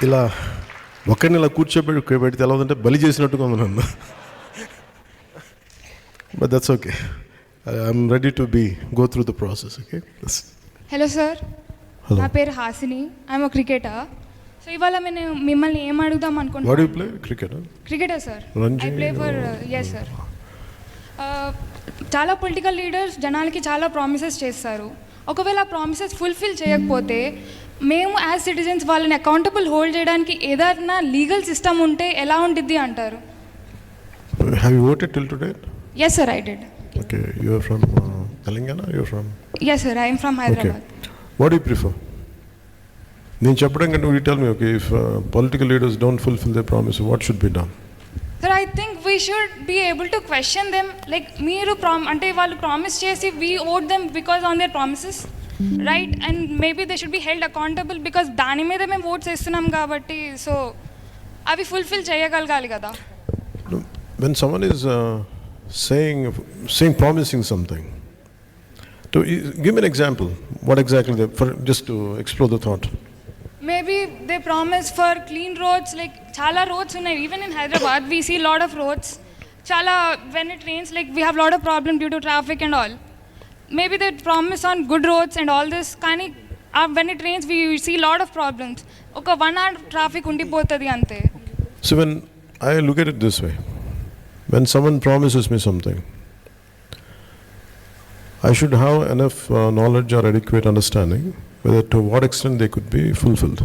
ఇలా ఒక్కడిని ఇలా కూర్చోబెడితే ఎలా ఉందంటే బలి చేసినట్టుగా ఉంది నన్ను. But that's okay. I'm ready to go through the process. Okay. Hello sir, hello. నా పేరు హాసిని, ఐఎమ్ క్రికెటర్. సో ఇవాళ నేను మిమ్మల్ని ఏం అడుగుదాం వాట్ యు అనుకుంటున్నాను. Play? Cricket? Cricketer sir. Ranji? I play for yes sir. చాలా పొలిటికల్ లీడర్స్ జనాలకి చాలా ప్రామిసెస్ చేస్తారు. ఒకవేళ ఆ ప్రామిసెస్ ఫుల్ఫిల్ చేయకపోతే మేము యాజ్ సిటిజన్స్ వాళ్ళని అకౌంటబుల్ హోల్డ్ చేయడానికి ఏదైనా లీగల్ సిస్టమ్ ఉంటే ఎలా ఉండిద్ది అంటారు? Have you voted till today? Yes sir, I did. Okay, you are from Telangana? You are from? Yes sir, I'm from Hyderabad. What do you prefer? నేను చెప్పడం కంటే you tell me, okay, if political leaders don't fulfill their promise, what should be done? Sir, I think we should be able to question them. Like మీరు అంటే వాళ్ళు promise చేసి we vote them because on their promises, right? And maybe they should be held accountable because దాని మీద మేము oats వేస్తున్నాం కాబట్టి. So అవి ఫుల్ఫిల్ చేయగలగాలి కదా. When someone is saying, promising something, to give me an example. What exactly just to explore the thought. Maybe they promise for clean roads, like chala roads unnai. Even in Hyderabad we see lot of roads. Chala, when it rains, like we have lot of problem due to traffic and all. Maybe they promise on good roads and all this. Kani when it rains we see lot of problems. Oka 1 hour traffic undipotadi ante. So when I look at it this way, when someone promises me something, I should have enough knowledge or adequate understanding whether to what extent they could be fulfilled.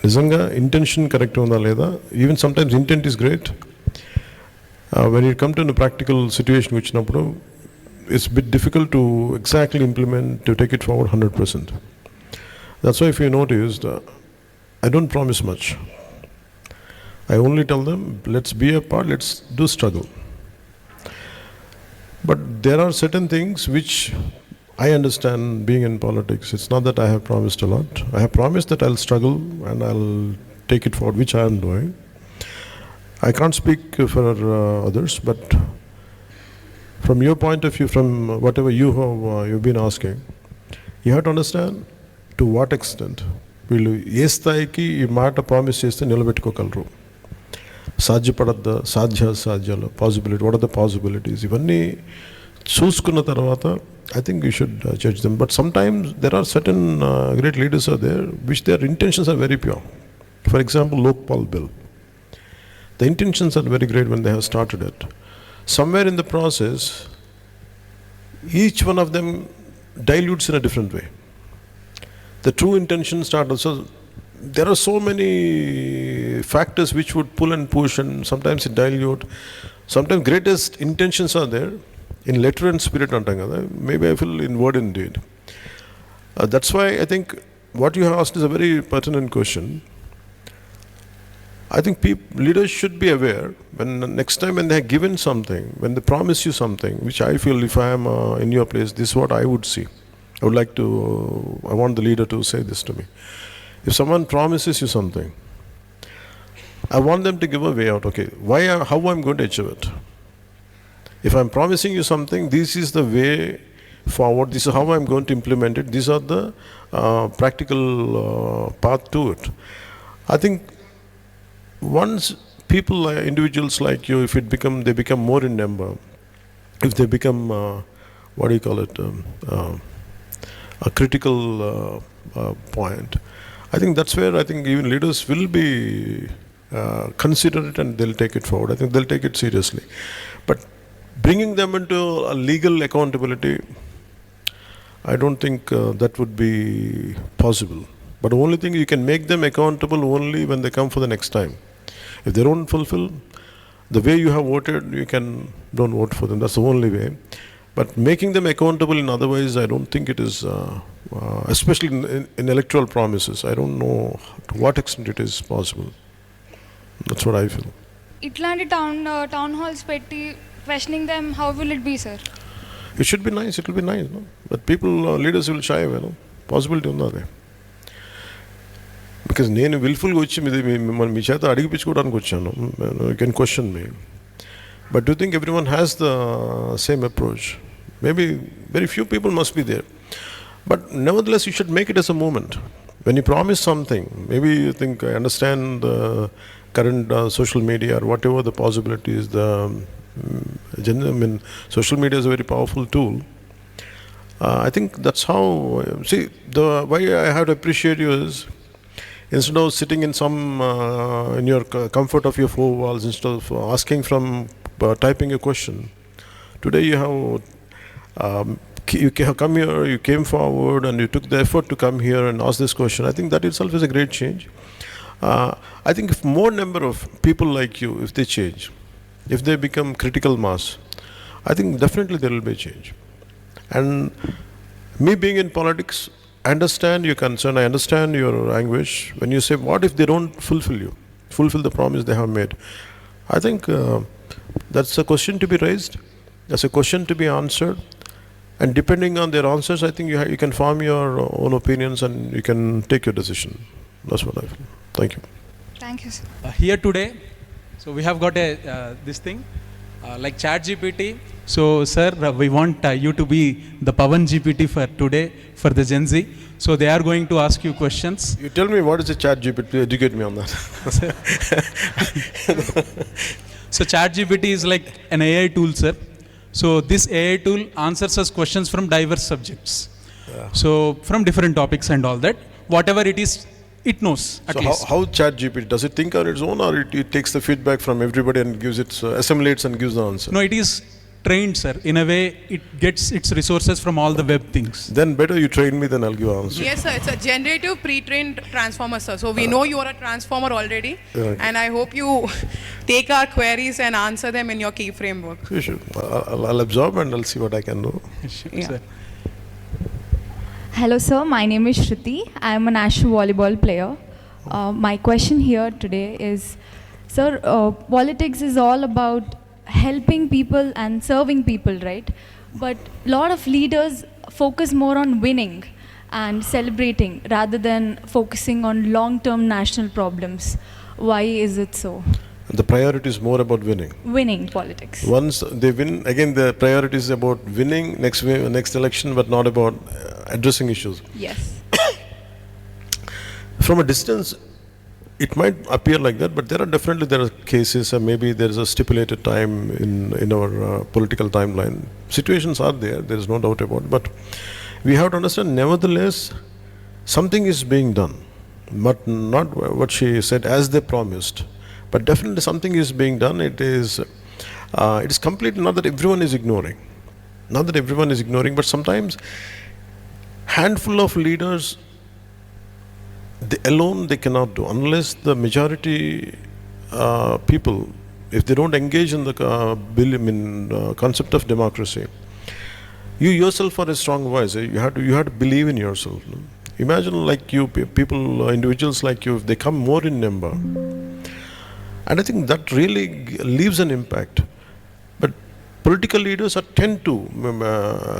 నిజంగా intention correct ఉందా లేదా? Even sometimes intent is great. When you come to practical situation వచ్చినప్పుడు it's bit difficult to exactly implement, to take it forward 100%. That's why if you noticed, I don't promise much. I only tell them, let's be a part, let's do struggle. But there are certain things which I understand being in politics. It's not that I have promised a lot. I have promised that I'll struggle and I'll take it forward, which I am doing. I can't speak for others, but from your point of view, from whatever you've been asking, you have to understand to what extent వీళ్ళు ఏ స్థాయికి ఈ మాట promise చేస్తే నిలబెట్టుకోగలరు. సాధ్యపడద్దా, సాధ్యాలు, possibility, what are the possibilities, ఇవన్నీ చూసుకున్న తర్వాత I think you should judge them. But sometimes there are certain great leaders are there which their intentions are very pure. For example Lokpal bill, the intentions are very great when they have started it. Somewhere in the process each one of them dilutes in a different way. The true intention started. So there are so many factors which would pull and push, and sometimes it dilute. Sometimes greatest intentions are there in letter and spirit antam kada. Maybe I feel in word and deed. That's why I think what you have asked is a very pertinent question. I think leaders should be aware when next time when they have given something, when they promise you something, which I feel if I am in your place, this is what I would see. I want the leader to say this to me. If someone promises you something, I want them to give a way out. Okay, how I'm going to achieve it? If I'm promising you something, this is the way forward. This is how I'm going to implement it. These are the practical path to it. I think once people, individuals like you, if they become more in number, if they become what do you call it? A critical point. I think that's where I think even leaders will be consider it and they'll take it forward. I think they'll take it seriously. But bringing them into a legal accountability, I don't think that would be possible. But the only thing, you can make them accountable only when they come for the next time. If they don't fulfill the way you have voted, don't vote for them. That's the only way. But making them accountable in otherwise, I don't think it is, especially in electoral promises, I don't know to what extent it is possible. That's what I feel. ఇట్లాంటి town halls పెట్టి questioning them, how will it be, sir? It should be nice, it will be nice, no? But leaders will shy away, no? Possibility ఉందా అదే? Because నేను విల్ఫుల్గా వచ్చి మీ చేత అడిగిపించుకోవడానికి వచ్చాను. You can question me. But do you think everyone has the same approach? Maybe very few people must be there. But nevertheless, you should make it as a movement. When you promise something, maybe you think, I understand the current social media or whatever the possibilities, social media is a very powerful tool. I think that's how, see, the why I have to appreciate you is, instead of sitting in in your comfort of your four walls, instead of asking from, typing a question, today you have, have come here, you came forward and you took the effort to come here and ask this question. I think that itself is a great change. I think if more number of people like you, if they change, if they become critical mass, I think definitely there will be a change. And me being in politics, I understand your concern, I understand your anguish when you say, what if they don't fulfill the promise they have made? I think that's a question to be raised, that's a question to be answered, and depending on their answers, I think you can form your own opinions and you can take your decision. That's what I feel. Thank you. Thank you, sir. Here today, so we have got this thing like Chat GPT. So sir, we want you to be the Pawan GPT for today for the Gen Z. So they are going to ask you questions. You tell me what is a Chat GPT, educate me on that. So Chat GPT is like an AI tool, sir. So this AI tool answers us questions from diverse subjects. Yeah. So from different topics and all that, whatever it is, it knows at least. So how Chat GPT, does it think on its own, or it takes the feedback from everybody and gives its, assimilates and gives the answer? No, it is trained, sir. In a way, it gets its resources from all the web things. Then better you train me, then I'll give an answer. Yes, sir. It's a generative pre-trained transformer, sir. So we know you are a transformer already, and I hope you take our queries and answer them in your key framework. Sure. I'll absorb and I'll see what I can do. Sure, Yeah. sir. Hello sir, my name is Shruti. I am a national volleyball player. My question here today is, sir, politics is all about helping people and serving people, right? But a lot of leaders focus more on winning and celebrating rather than focusing on long-term national problems. Why is it so? The priority is more about winning. Winning politics. Once they win, again the priority is about winning next election, but not about addressing issues. Yes. From a distance, it might appear like that, but there are cases, and maybe there is a stipulated time in our political timeline. Situations are there is no doubt about it, but we have to understand, nevertheless, something is being done, but not what she said as they promised. But definitely something is being done. It is completely not that everyone is ignoring. Not that everyone is ignoring, but sometimes handful of leaders, they cannot do, unless the majority people, if they don't engage in the concept of democracy. You yourself are a strong voice. You have to believe in yourself. No? Imagine like you, people, individuals like you, if they come more in number. And I think that really leaves an impact. But political leaders tend to,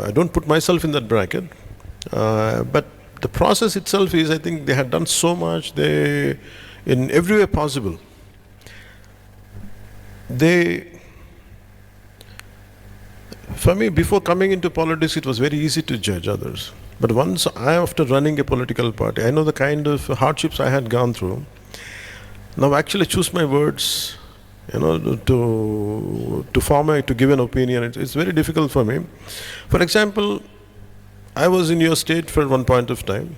I don't put myself in that bracket, but the process itself is, I think they had done so much, in every way possible. For me, before coming into politics, it was very easy to judge others. But once after running a political party, I know the kind of hardships I had gone through. Now actually choose my words, to give an opinion. It's very difficult for me. For example, I was in your state for one point of time.